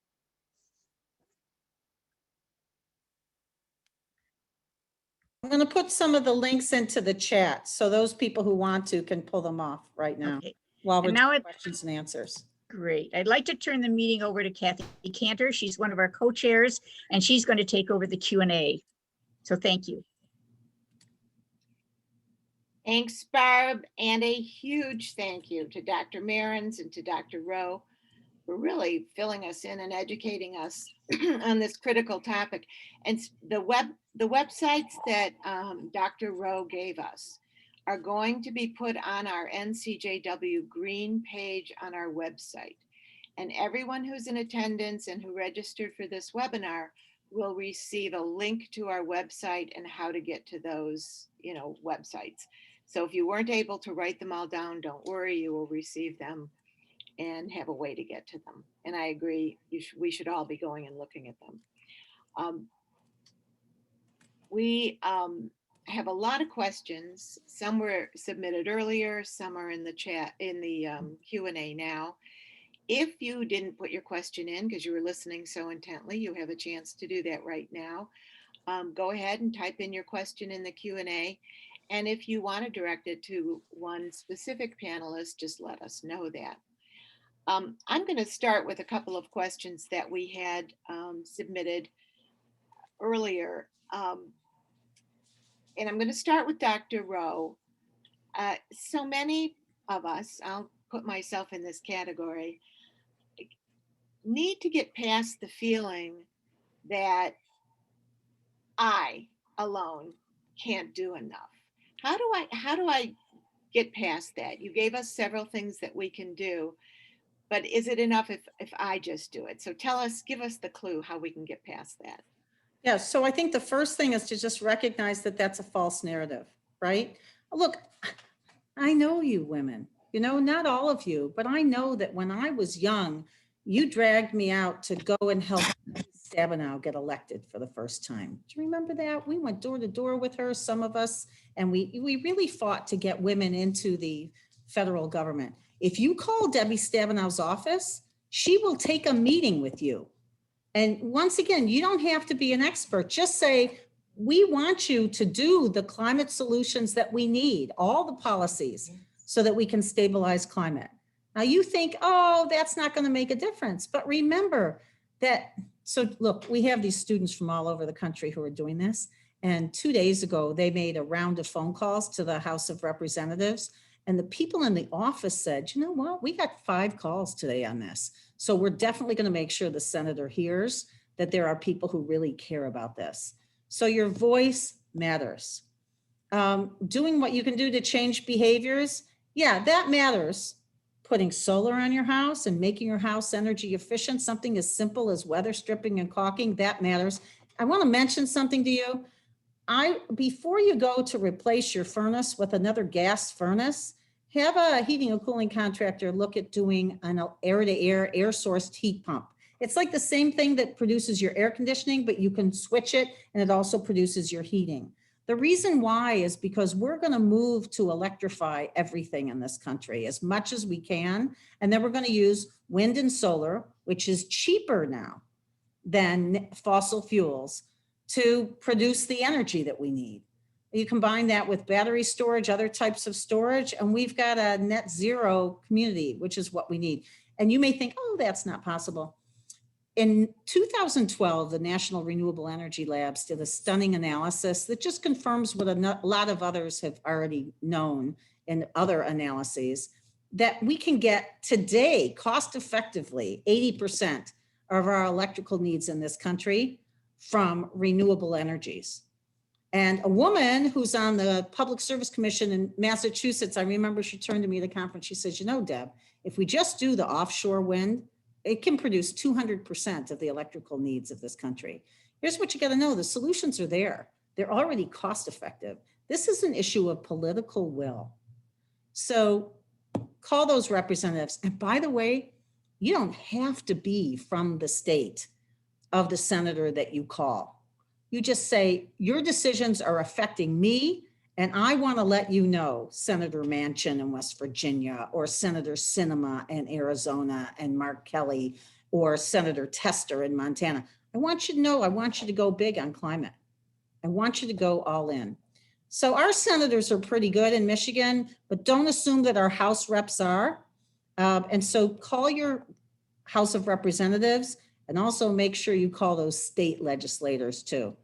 I'm going to put some of the links into the chat so those people who want to can pull them off right now while we're doing questions and answers. Great. I'd like to turn the meeting over to Kathy Cantor. She's one of our co-chairs, and she's going to take over the Q&A. So thank you. Thanks, Barb, and a huge thank you to Dr. Marins and to Dr. Rowe for really filling us in and educating us on this critical topic. And the websites that Dr. Rowe gave us are going to be put on our NCJW Green page on our website. And everyone who's in attendance and who registered for this webinar will receive a link to our website and how to get to those, websites. So if you weren't able to write them all down, don't worry, you will receive them and have a way to get to them. And I agree, we should all be going and looking at them. We have a lot of questions. Some were submitted earlier, some are in the chat, in the Q&A now. If you didn't put your question in because you were listening so intently, you have a chance to do that right now. Go ahead and type in your question in the Q&A. And if you want to direct it to one specific panelist, just let us know that. I'm going to start with a couple of questions that we had submitted earlier. And I'm going to start with Dr. Rowe. So many of us, I'll put myself in this category, need to get past the feeling that I alone can't do enough. How do I get past that? You gave us several things that we can do, but is it enough if I just do it? So give us the clue how we can get past that. Yeah, so I think the first thing is to just recognize that that's a false narrative, right? Look, I know you women, not all of you, but I know that when I was young, you dragged me out to go and help Stabenow get elected for the first time. Do you remember that? We went door to door with her, some of us, and we really fought to get women into the federal government. If you call Debbie Stabenow's office, she will take a meeting with you. And once again, you don't have to be an expert. Just say, we want you to do the climate solutions that we need, all the policies, so that we can stabilize climate. Now you think, oh, that's not going to make a difference. But remember that, so look, we have these students from all over the country who are doing this. And 2 days ago, they made a round of phone calls to the House of Representatives. And the people in the office said, you know what, we got 5 calls today on this. So we're definitely going to make sure the senator hears that there are people who really care about this. So your voice matters. Doing what you can do to change behaviors, yeah, that matters. Putting solar on your house and making your house energy efficient, something as simple as weather stripping and caulking, that matters. I want to mention something to you. Before you go to replace your furnace with another gas furnace, have a heating and cooling contractor look at doing an air-to-air, air-sourced heat pump. It's like the same thing that produces your air conditioning, but you can switch it and it also produces your heating. The reason why is because we're going to move to electrify everything in this country as much as we can. And then we're going to use wind and solar, which is cheaper now than fossil fuels, to produce the energy that we need. You combine that with battery storage, other types of storage, and we've got a net zero community, which is what we need. And you may think, oh, that's not possible. In 2012, the National Renewable Energy Labs did a stunning analysis that just confirms what a lot of others have already known in other analyses, that we can get today cost effectively 80% of our electrical needs in this country from renewable energies. And a woman who's on the Public Service Commission in Massachusetts, I remember she turned to me at a conference, she says, you know, Deb, if we just do the offshore wind, it can produce 200% of the electrical needs of this country. Here's what you got to know. The solutions are there. They're already cost effective. This is an issue of political will. So call those representatives. And by the way, you don't have to be from the state of the senator that you call. You just say, your decisions are affecting me, and I want to let you know, Senator Manchin in West Virginia, or Senator Sinema in Arizona, and Mark Kelly, or Senator Tester in Montana. I want you to know, I want you to go big on climate. I want you to go all in. So our senators are pretty good in Michigan, but don't assume that our House reps are. And so call your House of Representatives, and also make sure you call those state legislators too.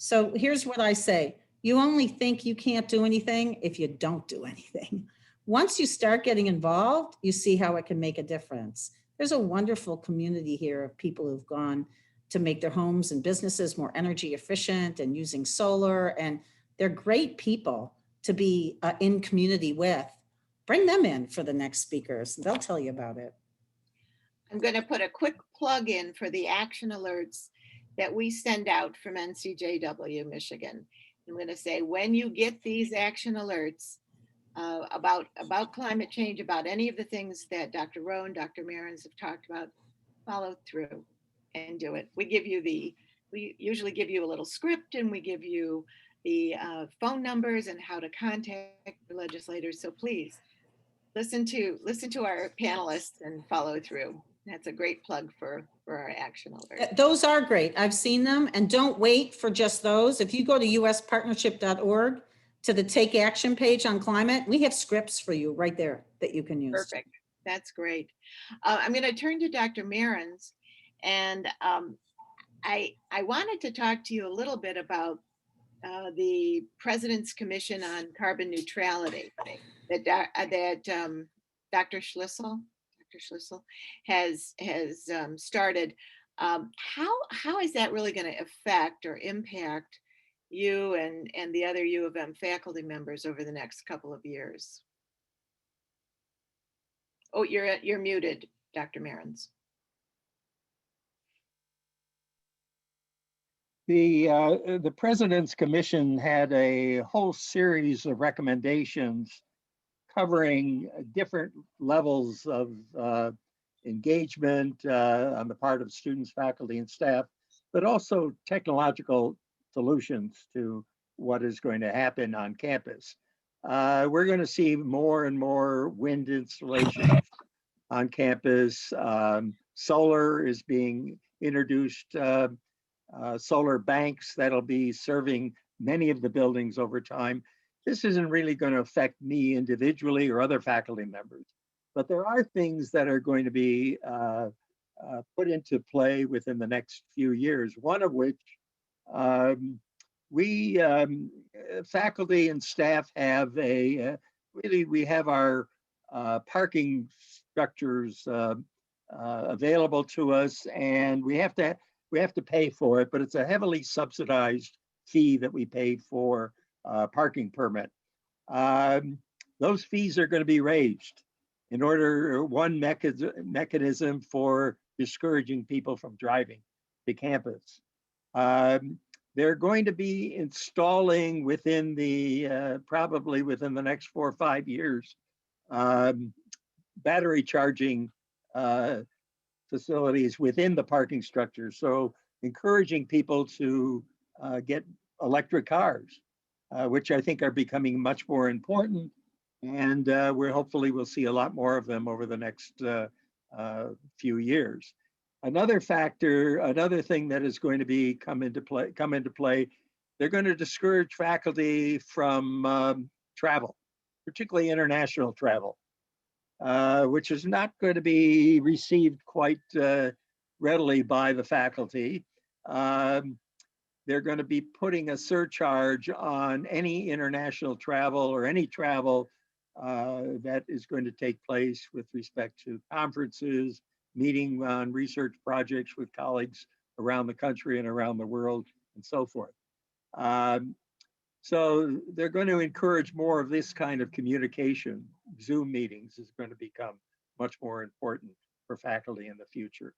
So here's what I say. You only think you can't do anything if you don't do anything. Once you start getting involved, you see how it can make a difference. There's a wonderful community here of people who've gone to make their homes and businesses more energy efficient and using solar, and they're great people to be in community with. Bring them in for the next speakers. They'll tell you about it. I'm going to put a quick plug in for the action alerts that we send out from NCJW Michigan. I'm going to say, when you get these action alerts about climate change, about any of the things that Dr. Rowe and Dr. Marins have talked about, follow through and do it. We usually give you a little script, and we give you the phone numbers and how to contact the legislators. So please listen to our panelists and follow through. That's a great plug for our action alert. Those are great. I've seen them, and don't wait for just those. If you go to uspartnership.org to the Take Action page on climate, we have scripts for you right there that you can use. Perfect. That's great. I'm going to turn to Dr. Marins, and I wanted to talk to you a little bit about the President's Commission on Carbon Neutrality that Dr. Schlissel has started. How is that really going to affect or impact you and the other U of M faculty members over the next couple of years? Oh, you're muted, Dr. Marins. The President's Commission had a whole series of recommendations covering different levels of engagement on the part of students, faculty, and staff, but also technological solutions to what is going to happen on campus. We're going to see more and more wind installations on campus. Solar is being introduced, solar banks that'll be serving many of the buildings over time. This isn't really going to affect me individually or other faculty members, but there are things that are going to be put into play within the next few years. One of which we faculty and staff have we have our parking structures available to us, and we have to pay for it, but it's a heavily subsidized fee that we pay for parking permit. Those fees are going to be raised in order, one mechanism for discouraging people from driving to campus. They're going to be installing within the, probably within the next 4 or 5 years, battery charging facilities within the parking structure. So encouraging people to get electric cars, which I think are becoming much more important. And we're hopefully we'll see a lot more of them over the next few years. Another factor, another thing that is going to be come into play, they're going to discourage faculty from travel, particularly international travel, which is not going to be received quite readily by the faculty. They're going to be putting a surcharge on any international travel or any travel that is going to take place with respect to conferences, meeting on research projects with colleagues around the country and around the world, and so forth. So they're going to encourage more of this kind of communication. Zoom meetings is going to become much more important for faculty in the future.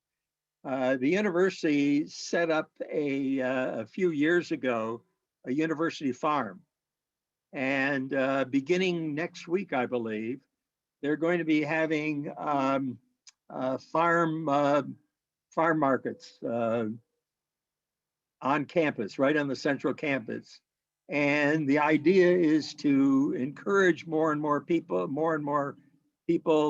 The university set up a few years ago, a university farm. And beginning next week, I believe, they're going to be having farm markets on campus, right on the central campus. And the idea is to encourage more and more people,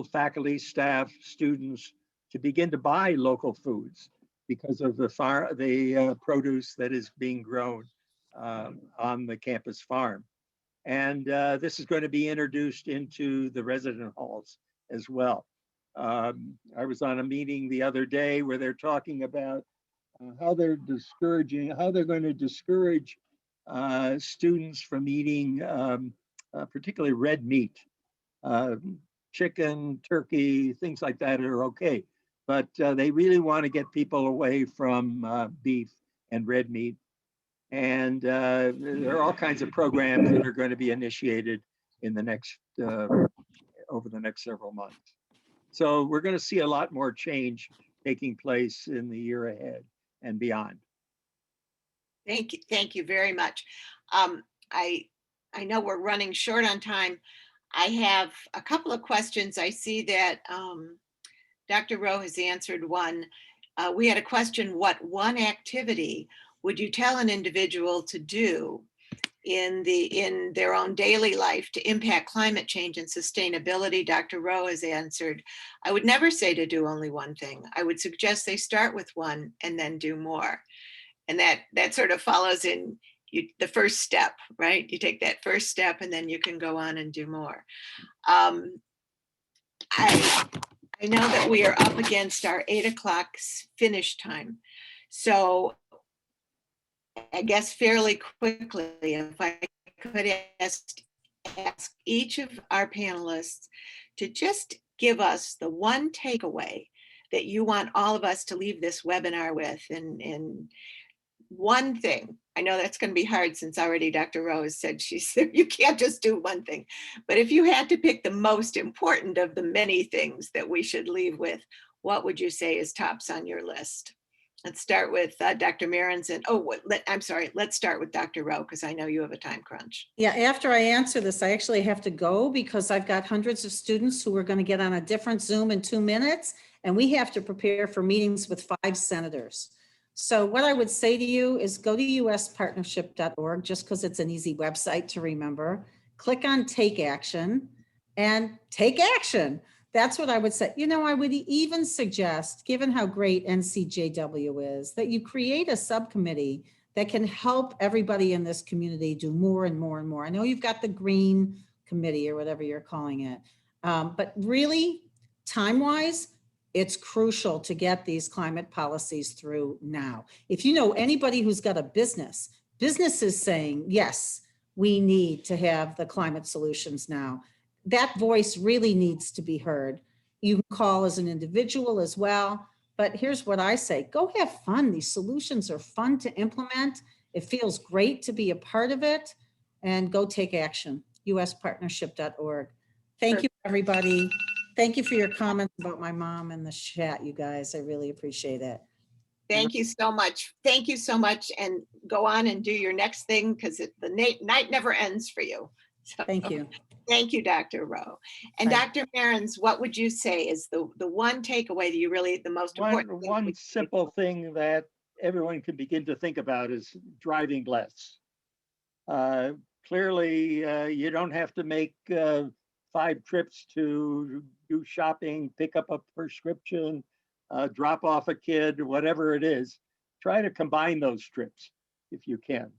faculty, staff, students, to begin to buy local foods because of the produce that is being grown on the campus farm. And this is going to be introduced into the resident halls as well. I was on a meeting the other day where they're talking about how they're going to discourage students from eating particularly red meat. Chicken, turkey, things like that are okay. But they really want to get people away from beef and red meat. And there are all kinds of programs that are going to be initiated in the next, over the next several months. So we're going to see a lot more change taking place in the year ahead and beyond. Thank you very much. I know we're running short on time. I have a couple of questions. I see that Dr. Rowe has answered one. We had a question: what one activity would you tell an individual to do in their own daily life to impact climate change and sustainability? Dr. Rowe has answered, I would never say to do only one thing. I would suggest they start with one and then do more. And that sort of follows in the first step, right? You take that first step and then you can go on and do more. I know that we are up against our 8 o'clock finish time. So I guess fairly quickly, if I could ask each of our panelists to just give us the one takeaway that you want all of us to leave this webinar with, and one thing. I know that's going to be hard since already Dr. Rose said you can't just do one thing, but if you had to pick the most important of the many things that we should leave with, what would you say is tops on your list? Let's start with Dr. Mehrens, and I'm sorry, let's start with Dr. Rowe because I know you have a time crunch. Yeah, after I answer this, I actually have to go because I've got hundreds of students who are going to get on a different Zoom in 2 minutes, and we have to prepare for meetings with 5 senators. So what I would say to you is go to uspartnership.org, just because it's an easy website to remember. Click on Take Action and take action. That's what I would say. You know, I would even suggest, given how great NCJW is, that you create a subcommittee that can help everybody in this community do more and more and more. I know you've got the Green Committee or whatever you're calling it, but really, time-wise, it's crucial to get these climate policies through now. If you know anybody who's got a business is saying, yes, we need to have the climate solutions now. That voice really needs to be heard. You can call as an individual as well, but here's what I say, go have fun. These solutions are fun to implement. It feels great to be a part of it, and go take action, uspartnership.org. Thank you, everybody. Thank you for your comments about my mom in the chat, you guys. I really appreciate it. Thank you so much. Thank you so much. And go on and do your next thing because the night never ends for you. So, thank you. Thank you, Dr. Rowe. And Bye. Dr. Mehrens, what would you say is the one takeaway that you really, the most important? One simple thing that everyone can begin to think about is driving less. Clearly, you don't have to make 5 trips to do shopping, pick up a prescription, drop off a kid, whatever it is. Try to combine those trips if you can.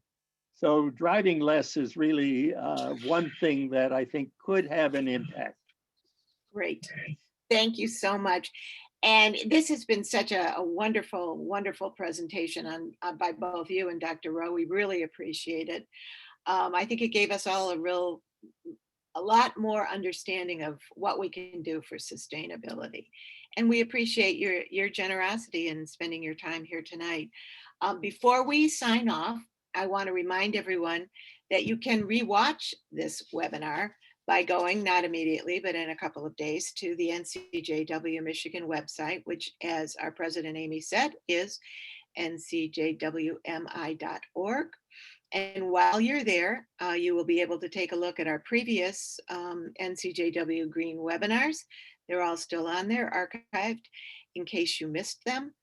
So driving less is really one thing that I think could have an impact. Great. Thank you so much. And this has been such a wonderful, wonderful presentation by both you and Dr. Rowe. We really appreciate it. I think it gave us all a lot more understanding of what we can do for sustainability. And we appreciate your generosity in spending your time here tonight. Before we sign off, I want to remind everyone that you can rewatch this webinar by going, not immediately, but in a couple of days, to the NCJW Michigan website, which, as our president Amy said, is ncjwmi.org. And while you're there, you will be able to take a look at our previous NCJW Green webinars. They're all still on there, archived, in case you missed them.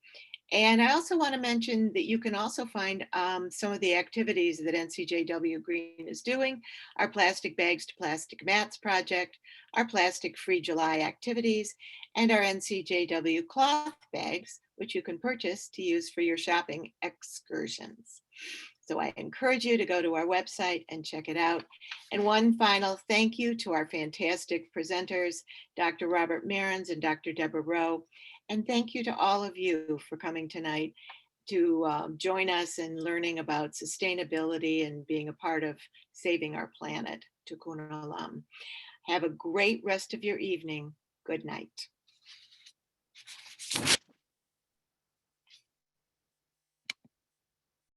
And I also want to mention that you can also find some of the activities that NCJW Green is doing, our Plastic Bags to Plastic Mats project, our Plastic Free July activities, and our NCJW cloth bags, which you can purchase to use for your shopping excursions. So I encourage you to go to our website and check it out. And one final thank you to our fantastic presenters, Dr. Robert Marins and Dr. Deborah Rowe. And thank you to all of you for coming tonight to join us in learning about sustainability and being a part of saving our planet. Tikkun olam. Have a great rest of your evening. Good night.